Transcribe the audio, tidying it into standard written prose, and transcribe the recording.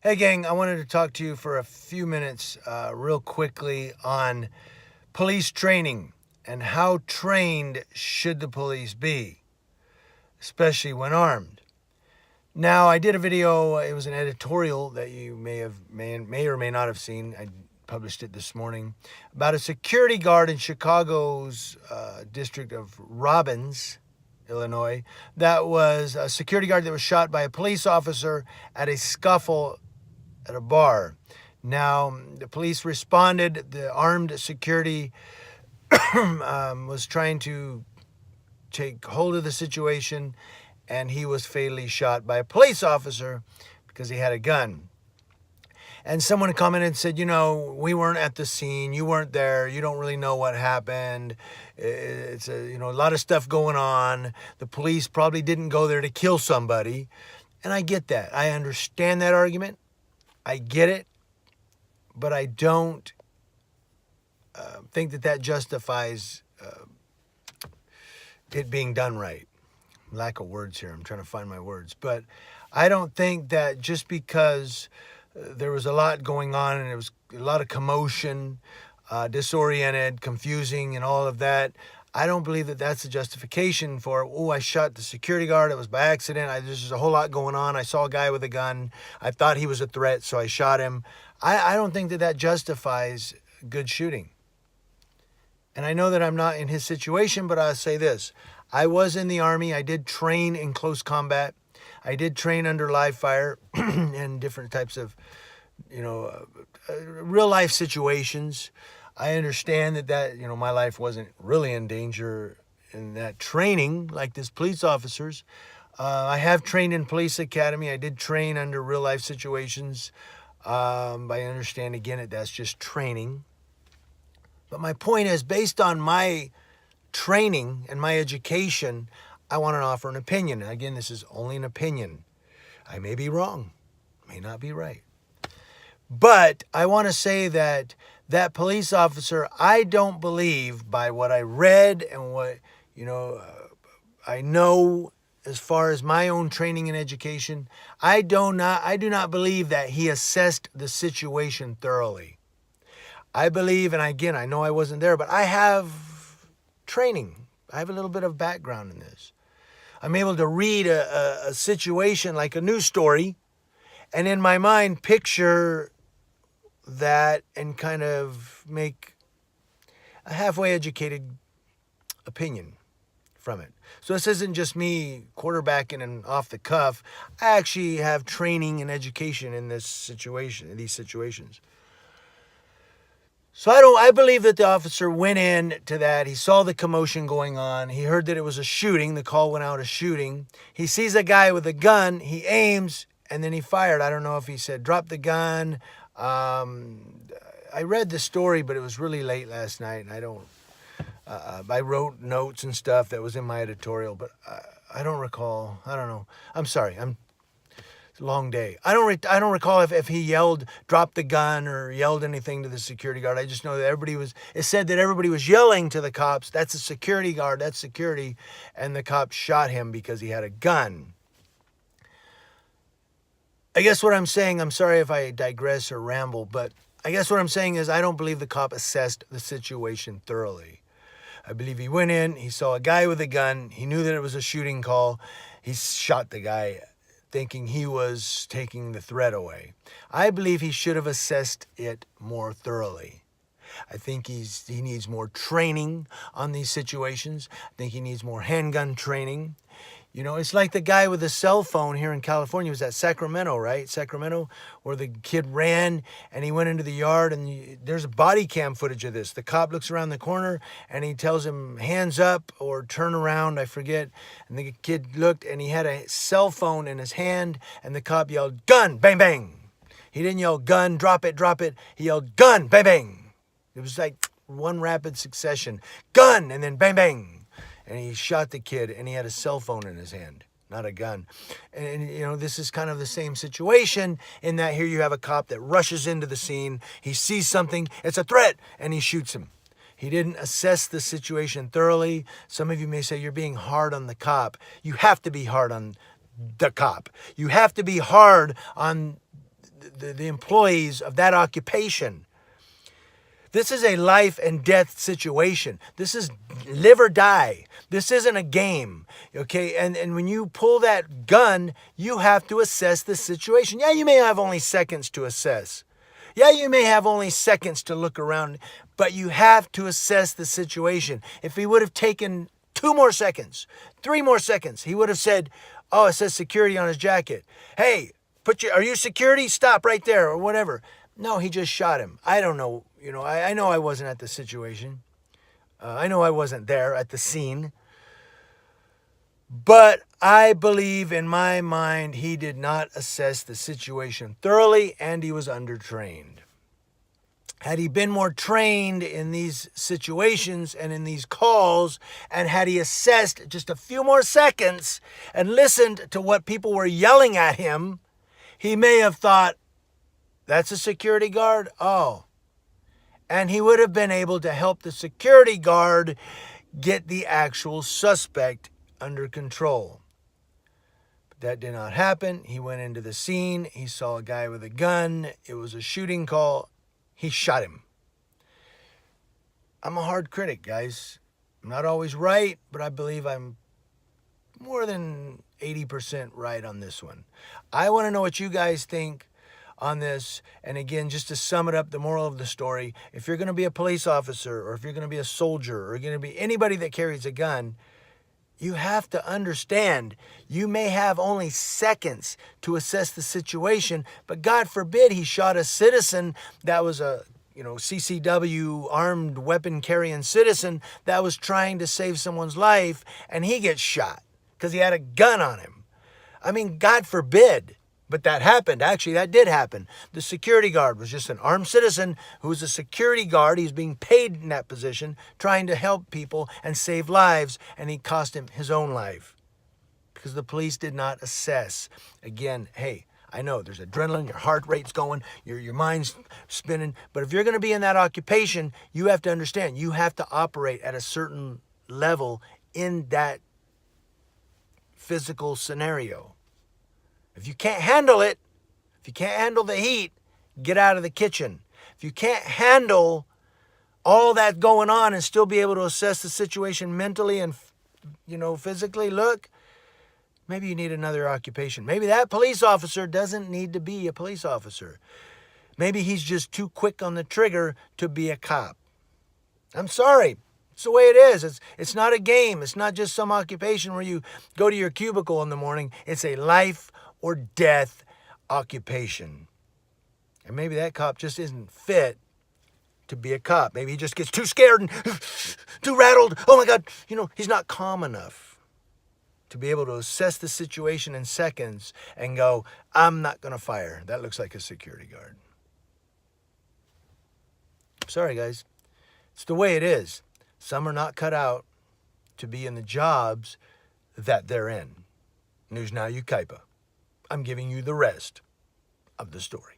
Hey, gang, I wanted to talk to you for a few minutes, real quickly, on police training and how trained should the police be, especially when armed. Now, I did a video, it was an editorial that you may or may not have seen. I published it this morning about a security guard in Chicago's district of Robbins, Illinois, that was a security guard that was shot by a police officer at a scuffle at a bar. Now, the police responded. The armed security was trying to take hold of the situation, and he was fatally shot by a police officer because he had a gun. And someone commented and said, we weren't at the scene. You weren't there. You don't really know what happened. It's a lot of stuff going on. The police probably didn't go there to kill somebody. And I get that. I understand that argument. I get it, but I don't think that justifies it being done right. Lack of words here. I'm trying to find my words. But I don't think that just because there was a lot going on and it was a lot of commotion, disoriented, confusing, and all of that, I don't believe that that's a justification for, I shot the security guard. It was by accident. There's just a whole lot going on. I saw a guy with a gun. I thought he was a threat, so I shot him. I don't think that justifies good shooting. And I know that I'm not in his situation, but I'll say this. I was in the Army. I did train in close combat. I did train under live fire and different types of, real life situations. I understand that my life wasn't really in danger in that training like this police officers. I have trained in police academy. I did train under real life situations. I understand, again, that's just training. But my point is, based on my training and my education, I want to offer an opinion. Again, this is only an opinion. I may be wrong, may not be right. But I want to say that police officer, I don't believe, by what I read and what, I know as far as my own training and education, I do not believe that he assessed the situation thoroughly. I believe, and again, I know I wasn't there, but I have training. I have a little bit of background in this. I'm able to read a situation like a news story, and in my mind picture that and kind of make a halfway educated opinion from it. So this isn't just me quarterbacking and off the cuff. I actually have training and education in these situations. So I believe that the officer went in to that. He saw the commotion going on. He heard that it was a shooting. The call went out, a shooting. He sees a guy with a gun. He aims, and then he fired. I don't know if he said, drop the gun. I read the story, but it was really late last night, and I wrote notes and stuff that was in my editorial, but I don't recall. I don't know. I'm sorry. It's a long day. I don't recall if he yelled, drop the gun, or yelled anything to the security guard. I just know that it said that everybody was yelling to the cops. That's a security guard. That's security. And the cops shot him because he had a gun. I guess what I'm saying, I'm sorry if I digress or ramble, but I guess what I'm saying is I don't believe the cop assessed the situation thoroughly. I believe he went in, he saw a guy with a gun, he knew that it was a shooting call, he shot the guy thinking he was taking the threat away. I believe he should have assessed it more thoroughly. I think he needs more training on these situations. I think he needs more handgun training. It's like the guy with the cell phone here in California. It was at Sacramento, right? Sacramento, where the kid ran and he went into the yard, and there's body cam footage of this. The cop looks around the corner and he tells him, hands up or turn around, I forget. And the kid looked and he had a cell phone in his hand, and the cop yelled, gun, bang, bang. He didn't yell, gun, drop it, drop it. He yelled, gun, bang, bang. It was like one rapid succession. Gun, and then bang, bang. And he shot the kid, and he had a cell phone in his hand, not a gun. And this is kind of the same situation in that here you have a cop that rushes into the scene. He sees something, it's a threat, and he shoots him. He didn't assess the situation thoroughly. Some of you may say you're being hard on the cop. You have to be hard on the cop. You have to be hard on the employees of that occupation. This is a life and death situation. This is live or die. This isn't a game, okay? And when you pull that gun, you have to assess the situation. Yeah, you may have only seconds to assess. Yeah, you may have only seconds to look around, but you have to assess the situation. If he would have taken 2 more seconds, 3 more seconds, he would have said, oh, it says security on his jacket. Hey, are you security? Stop right there, or whatever. No, he just shot him. I don't know. I know I wasn't at the situation. I know I wasn't there at the scene. But I believe in my mind he did not assess the situation thoroughly and he was undertrained. Had he been more trained in these situations and in these calls, and had he assessed just a few more seconds and listened to what people were yelling at him, he may have thought, that's a security guard? Oh. And he would have been able to help the security guard get the actual suspect under control. But that did not happen. He went into the scene. He saw a guy with a gun. It was a shooting call. He shot him. I'm a hard critic, guys. I'm not always right, but I believe I'm more than 80% right on this one. I want to know what you guys think on this. And again, just to sum it up, the moral of the story, if you're going to be a police officer, or if you're going to be a soldier, or you're going to be anybody that carries a gun, you have to understand you may have only seconds to assess the situation, but God forbid he shot a citizen that was a CCW, armed weapon carrying citizen that was trying to save someone's life, and he gets shot because he had a gun on him. I mean, God forbid. But that happened. Actually, that did happen. The security guard was just an armed citizen who was a security guard. He's being paid in that position, trying to help people and save lives, and he cost him his own life because the police did not assess. Again, hey, I know there's adrenaline, your heart rate's going, your mind's spinning, but if you're going to be in that occupation, you have to understand, you have to operate at a certain level in that physical scenario. If you can't handle it, if you can't handle the heat, get out of the kitchen. If you can't handle all that going on and still be able to assess the situation mentally and, physically, look, maybe you need another occupation. Maybe that police officer doesn't need to be a police officer. Maybe he's just too quick on the trigger to be a cop. I'm sorry. It's the way it is. It's not a game. It's not just some occupation where you go to your cubicle in the morning. It's a life or death occupation. And maybe that cop just isn't fit to be a cop. Maybe he just gets too scared and too rattled. Oh my God, he's not calm enough to be able to assess the situation in seconds and go, I'm not going to fire. That looks like a security guard. Sorry, guys. It's the way it is. Some are not cut out to be in the jobs that they're in. News Now Yucaipa. I'm giving you the rest of the story.